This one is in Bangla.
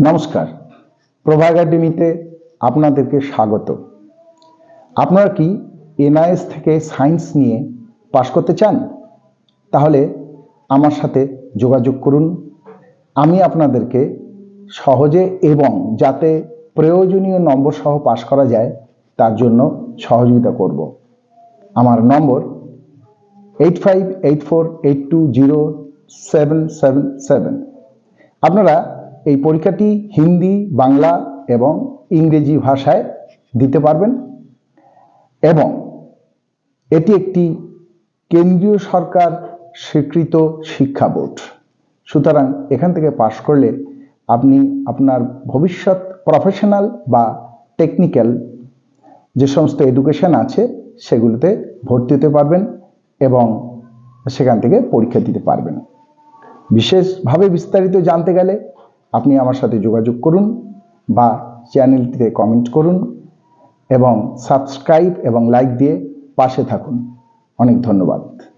নমস্কার, প্রভা একাডেমিতে আপনাদেরকে স্বাগত। আপনারা কি এনআইএস থেকে সায়েন্স নিয়ে পাশ করতে চান? তাহলে আমার সাথে যোগাযোগ করুন। আমি আপনাদেরকে সহজে এবং যাতে প্রয়োজনীয় নম্বর সহ পাশ করা যায় তার জন্য সহযোগিতা করব। আমার নম্বর 8584820777। আপনারা এই পরীক্ষাটি হিন্দি, বাংলা এবং ইংরেজি ভাষায় দিতে পারবেন এবং এটি একটি কেন্দ্রীয় সরকার স্বীকৃত শিক্ষা বোর্ড। সুতরাং এখান থেকে পাশ করলে আপনি আপনার ভবিষ্যৎ প্রফেশনাল বা টেকনিক্যাল যে সমস্ত এডুকেশন আছে সেগুলোতে ভর্তি হতে পারবেন এবং সেখান থেকে পরীক্ষা দিতে পারবেন। বিশেষভাবে বিস্তারিত জানতে গেলে আপনি আমার সাথে যোগাযোগ করুন বা চ্যানেলটিতে কমেন্ট করুন এবং সাবস্ক্রাইব এবং লাইক দিয়ে পাশে থাকুন। অনেক ধন্যবাদ।